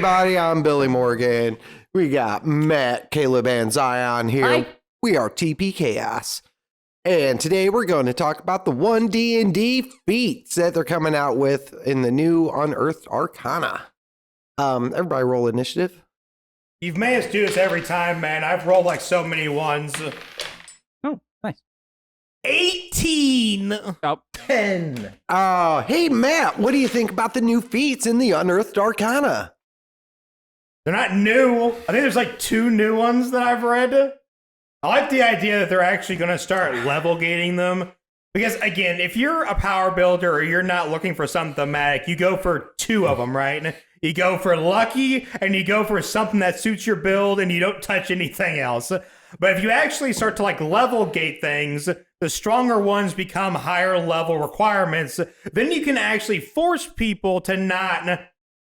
everybody. I'm Billy Morgan. We got Matt, Caleb, and Zion here. Hi. We are TPKhaos. And today we're going to talk about the One D&D feats that they're coming out with in the new Unearthed Arcana. Everybody roll initiative. You've made us do this every time, man. I've rolled like so many ones. Oh, nice. 18. Oh, 10. Hey, Matt, what do you think about the new feats in the Unearthed Arcana? They're not new. I think there's like 2 new ones that I've read. I like the idea that they're actually going to start level gating them. Because, again, if you're a power builder or you're not looking for something thematic, you go for 2 of them, right? You go for lucky and you go for something that suits your build and you don't touch anything else. But if you actually start to like level gate things, the stronger ones become higher level requirements. Then you can actually force people to not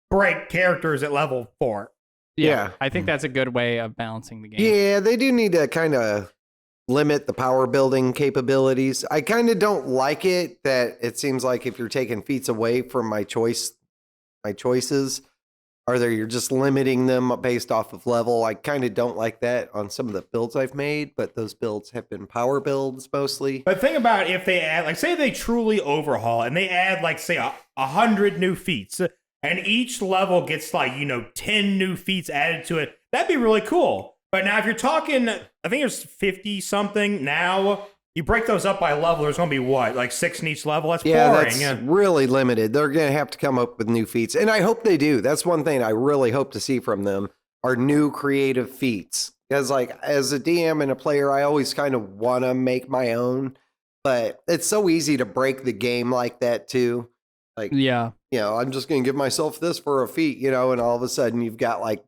break characters at level 4. Yeah. I think that's a good way of balancing the game. Yeah, they do need to kind of limit the power building capabilities. I kind of don't like it that it seems like if you're taking feats away from my choices, you're just limiting them based off of level. I kind of don't like that on some of the builds I've made, but those builds have been power builds mostly. But think about if they add, like, say they truly overhaul and they add, like, say 100 new feats, and each level gets like, 10 new feats added to it. That'd be really cool. But now if you're talking, I think there's 50 something now. You break those up by level, there's going to be what? Like 6 in each level? That's boring. That's really limited. They're going to have to come up with new feats. And I hope they do. That's one thing I really hope to see from them are new creative feats. Because like as a DM and a player, I always kind of want to make my own. But it's so easy to break the game like that too. Like, Yeah. I'm just going to give myself this for a feat, and all of a sudden you've got like,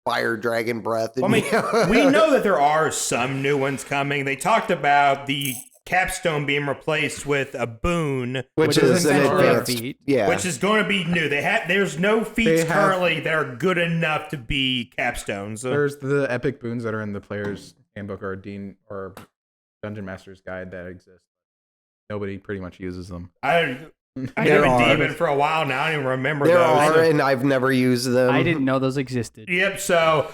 fire dragon breath. And, we know that there are some new ones coming. They talked about the capstone being replaced with a boon, which is an essentially a advanced feat. Yeah. which is going to be new. There's no feats currently that are good enough to be capstones. There's the epic boons that are in the player's handbook or Dean or Dungeon Master's guide that exist. Nobody pretty much uses them. I've been demon for a while now. I don't even remember There those. are, and I've never used them. I didn't know those existed. Yep, so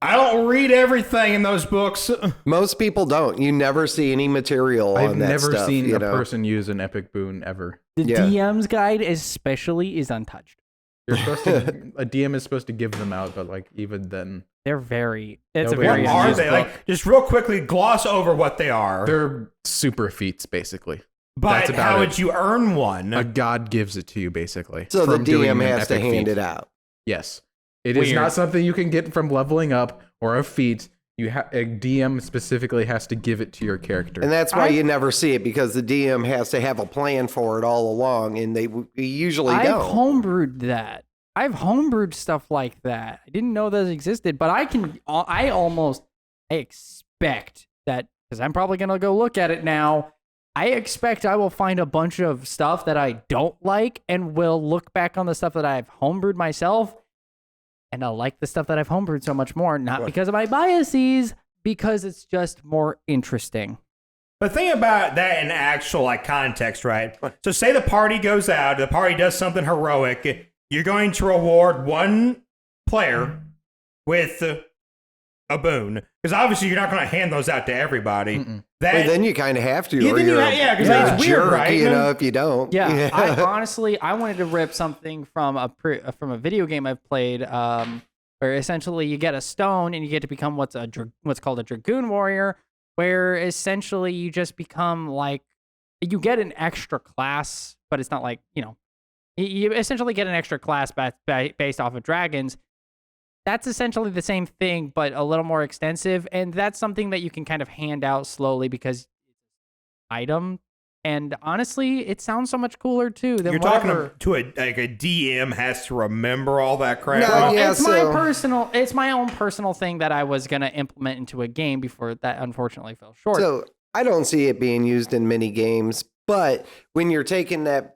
I don't read everything in those books. Most people don't. You never see any material I've on that never stuff, seen a person use an epic boon ever. The Yeah. DM's guide especially is untouched. You're supposed to. A DM is supposed to give them out, but like even then, They're very. It's Nobody a very. What are uses they? Like, just real quickly gloss over what they are. they're super feats basically. But that's about how it. would you earn one? A god gives it to you basically. So the from doing DM an has to epic hand feat. it out. Yes, it is Weird. not something you can get from leveling up or a feat. A DM specifically has to give it to your character. And that's why you never see it, because the DM has to have a plan for it all along, and they usually I've don't. homebrewed that. I've homebrewed stuff like that. I didn't know those existed, but I expect that, because I'm probably going to go look at it now. I expect I will find a bunch of stuff that I don't like and will look back on the stuff that I've homebrewed myself, and I'll like the stuff that I've homebrewed so much more, not because of my biases, because it's just more interesting. But think about that in actual like context, right? So say the party goes out, the party does something heroic. You're going to reward one player with a boon, because obviously you're not going to hand those out to everybody. Well, then you kind of have to, Yeah, or then you're because a that's weird, jerk, right? if you don't. Yeah, I honestly wanted to rip something from a video game I've played, where essentially you get a stone and you get to become what's called a dragoon warrior, where essentially you just become like, you get an extra class, but it's not like, you essentially get an extra class based off of dragons. That's essentially the same thing, but a little more extensive, and that's something that you can kind of hand out slowly because it's an item. And honestly, it sounds so much cooler too than You're whatever. talking to a DM has to remember all that crap. No, Well, yeah, It's my own personal thing that I was gonna implement into a game before that unfortunately fell short. So I don't see it being used in many games, but when you're taking that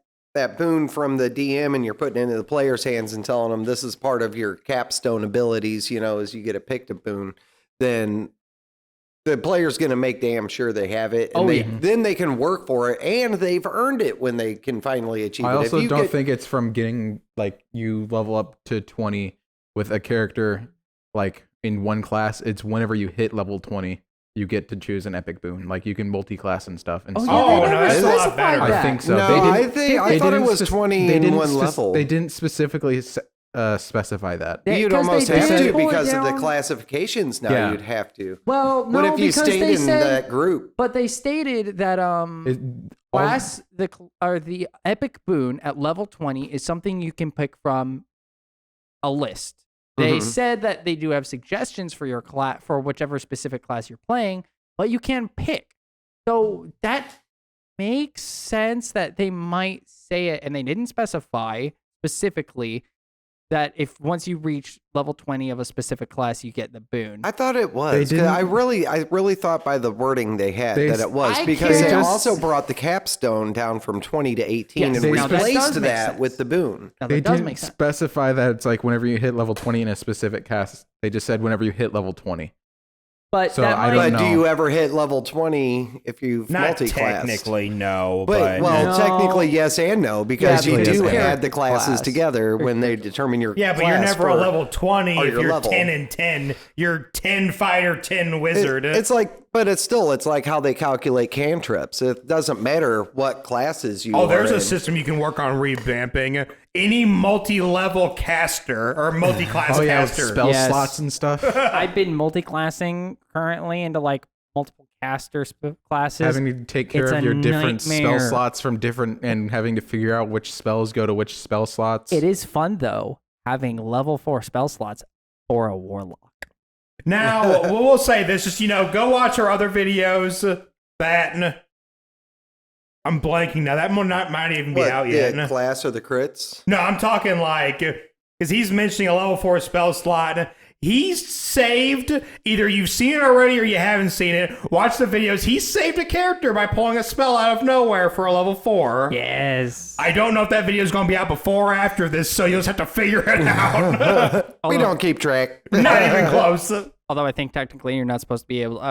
boon from the DM and you're putting it into the player's hands and telling them this is part of your capstone abilities, as you get a picked a boon, then the player's going to make damn sure they have it. And then they can work for it, and they've earned it when they can finally achieve it. I also don't think it's from getting, like, you level up to 20 with a character like in one class, it's whenever you hit level 20, you get to choose an epic boon. Like you can multi-class and stuff. And Oh, so- yeah, they Oh, no, never that's a lot specified better. that. I think so. No, They didn't- I they thought it didn't was spec- 20 they in didn't one spec- level. They didn't specifically specify that. They- You'd 'cause they almost have did to pull it because of the down. classifications now. Yeah. You'd have to. Well, no, What if you because stayed they in said, that group? but they stated that All- the epic boon at level 20 is something you can pick from a list. They Mhm. said that they do have suggestions for your class for whichever specific class you're playing, but you can pick. So that makes sense that they might say it, and they didn't specify specifically that if once you reach level 20 of a specific class, you get the boon. I thought it was. They 'Cause didn't- I really thought by the wording they had They- that it was I because they can't- also brought the capstone down from 20 to 18 Yes, and now that replaced does make that sense. with the boon. Now, They that does didn't make sense. specify that it's like whenever you hit level 20 in a specific cast. They just said whenever you hit level 20. But So that I might, don't But do know. you ever hit level 20 if you've Not multi-classed? technically, no. But, But, well, No. technically yes and no because Yeah, you because do it's add the character classes class. together when they determine your yeah, but you're class never a for- level 20 or if your you're level. 10 and 10. You're 10 fighter, 10 wizard. It's like, but it's like how they calculate cantrips. It doesn't matter what classes you. Oh, there's are a in. system you can work on revamping. Any multi-level caster or multi-class Oh yeah, caster. spell Yes. slots and stuff. I've been multi-classing currently into like multiple caster classes. Having to take care It's of a your different nightmare. spell slots from different, and having to figure out which spells go to which spell slots. It is fun though, having level 4 spell slots for a warlock. Now, we'll say this, just, go watch our other videos. I'm blanking now. That one might even be What, out the yet. class or the crits? No, I'm talking like, because he's mentioning a level 4 spell slot. He's saved, either you've seen it already or you haven't seen it. Watch the videos. He saved a character by pulling a spell out of nowhere for a level 4. Yes. I don't know if that video is going to be out before or after this, so you'll just have to figure it out. We don't keep track. Not even close. Although I think technically you're not supposed to be able to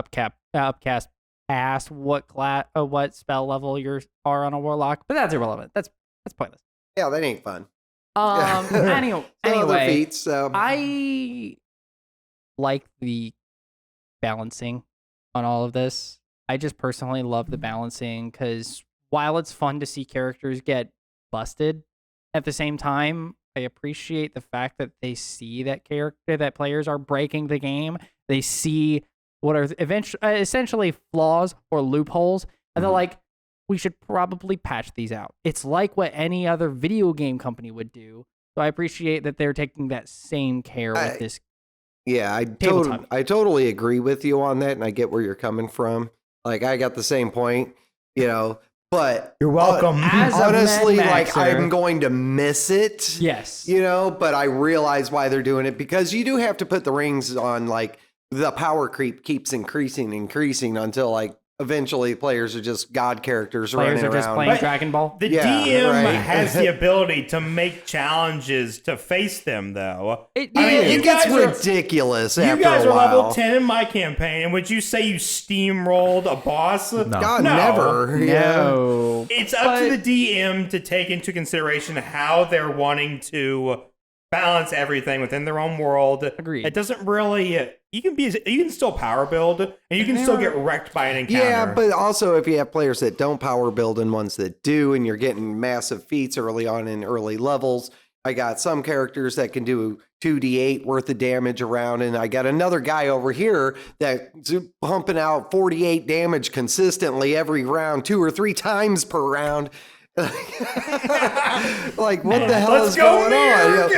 upcast past what what spell level you are on a warlock, but that's irrelevant. That's pointless. Yeah, that ain't fun. Anyway, So other feats. I like the balancing on all of this. I just personally love the balancing because while it's fun to see characters get busted, at the same time, I appreciate the fact that they see that players are breaking the game. They see what are essentially flaws or loopholes, and they're like, we should probably patch these out. It's like what any other video game company would do. So I appreciate that they're taking that same care with this. Yeah, Tabletop. I totally agree with you on that, and I get where you're coming from. Like, I got the same point, but You're welcome. As a honestly, Mad like, Maxer- I'm going to miss it. Yes. But I realize why they're doing it because you do have to put the rings on. Like, the power creep keeps increasing until like eventually players are just god characters Players running are just around. playing But Dragon Ball. The Yeah, DM right. has the ability to make challenges to face them, though. It, I mean, is. It you gets guys are- ridiculous You after guys a are while. level 10 in my campaign, and would you say you steamrolled a boss? God, No. never. Yeah. No. It's up to the DM to take into consideration how they're wanting to balance everything within their own world. Agreed. It doesn't really. You can still power build, and you can still get wrecked by an encounter. Yeah, but also if you have players that don't power build and ones that do, and you're getting massive feats early on in early levels, I got some characters that can do 2d8 worth of damage around, and I got another guy over here that's pumping out 48 damage consistently every round, 2 or 3 times per round. Like, what the hell Let's is go, going on? Mirk!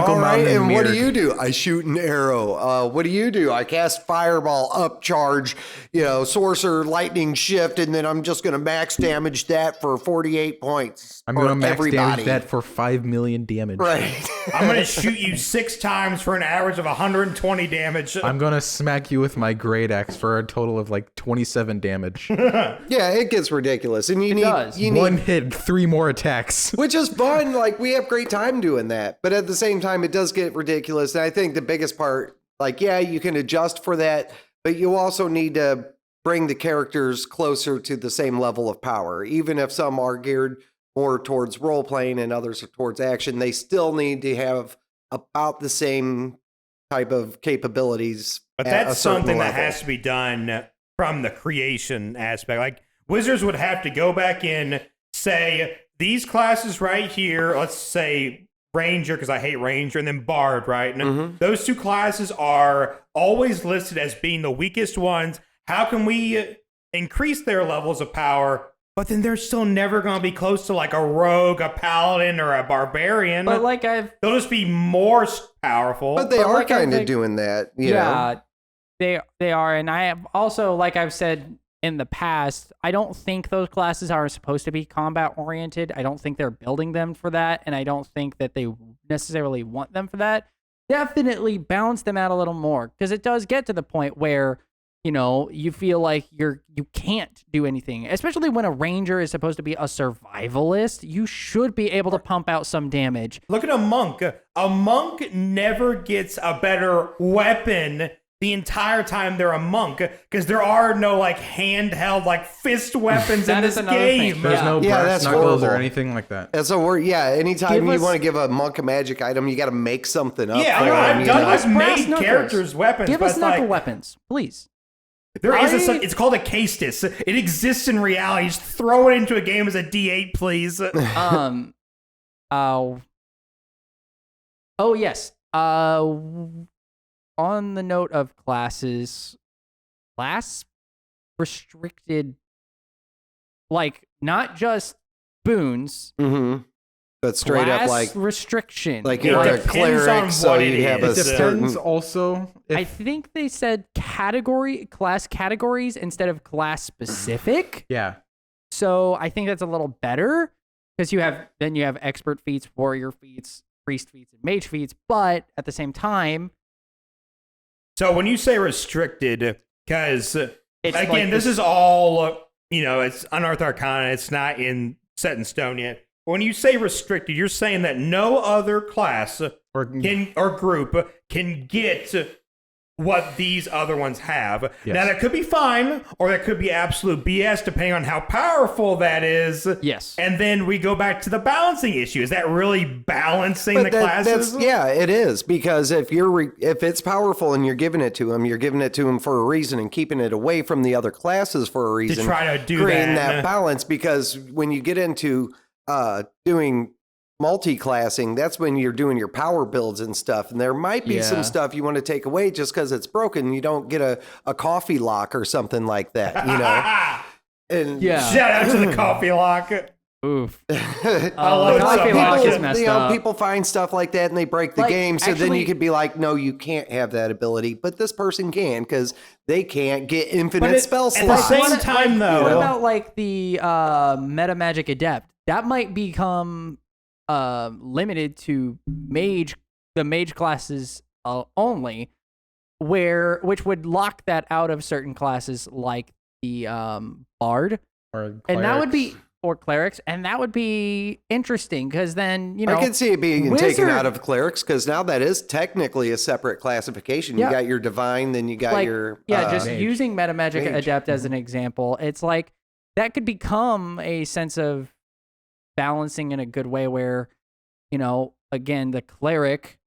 All right, Mountain and what do Mirk. you do? I shoot an arrow. What do you do? I cast fireball, upcharge, sorcerer, lightning shift, and then I'm just going to max damage that for 48 points. I'm going to for max everybody. damage that for 5 million damage. Right. I'm going to shoot you 6 times for an average of 120 damage. I'm going to smack you with my great axe for a total of like 27 damage. Yeah, it gets ridiculous, and you does. need One hit, 3 more attacks. which is fun. Like, we have great time doing that, but at the same time, it does get ridiculous. And I think the biggest part, like, yeah, you can adjust for that, but you also need to bring the characters closer to the same level of power. Even if some are geared more towards role playing and others are towards action, they still need to have about the same type of capabilities. But at that's a certain something that level. has to be done from the creation aspect. Like Wizards would have to go back in, say these classes right here. Let's say Ranger, because I hate Ranger, and then Bard, right? And those two classes are always listed as being the weakest ones. How can we increase their levels of power? But then they're still never going to be close to like a rogue, a paladin, or a barbarian. But they'll just be more powerful. But they are like I kind of think- doing that. You know? they are, and I have also, like I've said in the past, I don't think those classes are supposed to be combat oriented. I don't think they're building them for that, and I don't think that they necessarily want them for that. Definitely balance them out a little more, because it does get to the point where you feel like you can't do anything, especially when a ranger is supposed to be a survivalist. You should be able to pump out some damage. Look at a monk. A monk never gets a better weapon the entire time they're a monk, because there are no like handheld like fist weapons in That is this another thing. game. There's no Yeah, brass that's knuckles or horrible. anything like that. And so anytime Give you us- want to give a monk a magic item, you got to make something up. Yeah, for I've them, done. you know? I've Brass made knuckles. characters weapons. Give but us it's knuckle like, weapons, please. there is I- it's called a castis. It exists in reality. Just throw it into a game as a D8, please. Oh yes. On the note of classes, class restricted, like not just boons, But straight up, class restriction. like you're It a depends cleric, on so what you it have is. a It certain. Depends also if I think they said class categories instead of class specific. yeah. So I think that's a little better, because you have expert feats, warrior feats, priest feats, and mage feats. But at the same time, So when you say restricted, because it's again, like this is all it's Unearthed Arcana. It's not set in stone yet. When you say restricted, you're saying that no other class Or group can get what these other ones have. Yes. Now that could be fine, or that could be absolute BS, depending on how powerful that is. yes. And then we go back to the balancing issue. Is that really balancing the classes? Yeah, it is, because if if it's powerful and you're giving it to them, you're giving it to them for a reason and keeping it away from the other classes for a reason. try to do creating that. that balance, because when you get into doing multi-classing, that's when you're doing your power builds and stuff, and there might be some stuff you want to take away just because it's broken. You don't get a coffee lock or something like that, And Shout out to the coffee lock. Oof. I love the it. coffee People- lock is messed up. People find stuff like that and they break the Like, game. So then actually- you could be like, no, you can't have that ability, but this person can, because they can't get But infinite spell at the slots. same time, though, What about like the meta magic adept? That might become limited to the mage classes only, which would lock that out of certain classes like the bard, or and that would be clerics. or clerics, and that would be interesting, because then I could see it being taken wizard- out of clerics, because now that is technically a separate classification. You Yeah. got your divine, then you got like, your just Mage. using meta magic Mage. adept as an example. It's like that could become a sense of balancing in a good way, where again, the cleric,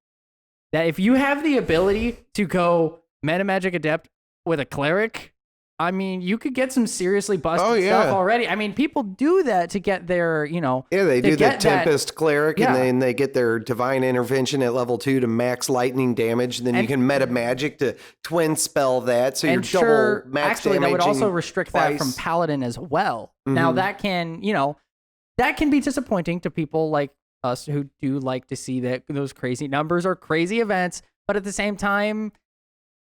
that if you have the ability to go meta magic adept with a cleric, I mean, you could get some seriously busted stuff already. I mean, people do that to get their Yeah, they to do the get that- Tempest Cleric, Yeah. and then they get their Divine Intervention at level 2 to max lightning damage. Then you And- can meta magic to twin spell that, so you're and sure, double max actually, that would damaging also restrict that from twice. paladin as well. Now Mhm. that can be disappointing to people like us who do like to see that those crazy numbers or crazy events, but at the same time,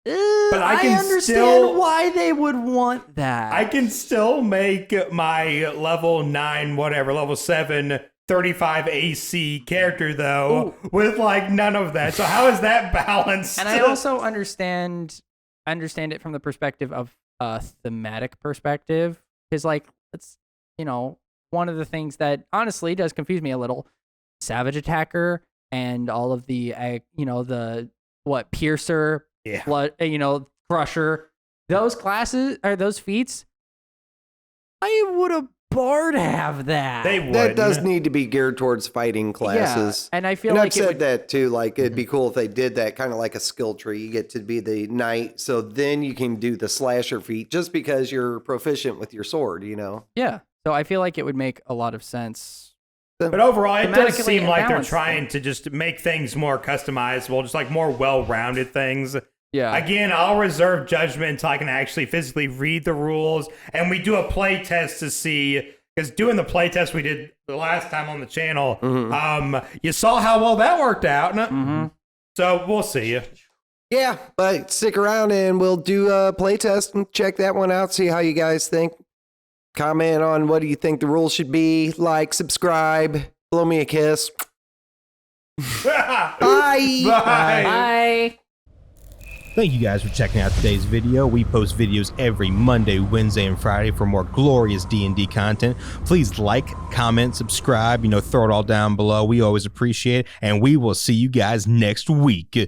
I can understand still- why they would want that. I can still make my level 9, whatever, level 7, 35 AC character, though, with like none of that. So how is that balanced? And I also understand it from the perspective of a thematic perspective, because like it's one of the things that honestly does confuse me a little, savage attacker and all of the piercer, Yeah. blood, crusher, those classes or those feats, I would have bard have that? They would. That does need to be geared towards fighting classes. Yeah, and I feel And like I've said that too. Like it'd be cool if they did that kind of like a skill tree. You get to be the knight, so then you can do the slasher feat just because you're proficient with your sword. You know. Yeah. So I feel like it would make a lot of sense. But overall, it does Thematically seem and like they're balanced. trying to just make things more customizable, just like more well-rounded things. Yeah. Again, I'll reserve judgment until I can actually physically read the rules, and we do a play test to see. Because doing the play test we did the last time on the channel, you saw how well that worked out. So we'll see. Yeah, but stick around and we'll do a playtest and check that one out. See how you guys think. Comment on what do you think the rules should be. Like, subscribe, blow me a kiss. Bye. Bye. Bye. Thank you guys for checking out today's video. We post videos every Monday, Wednesday, and Friday for more glorious D&D content. Please like, comment, subscribe, throw it all down below. We always appreciate it, and we will see you guys next week.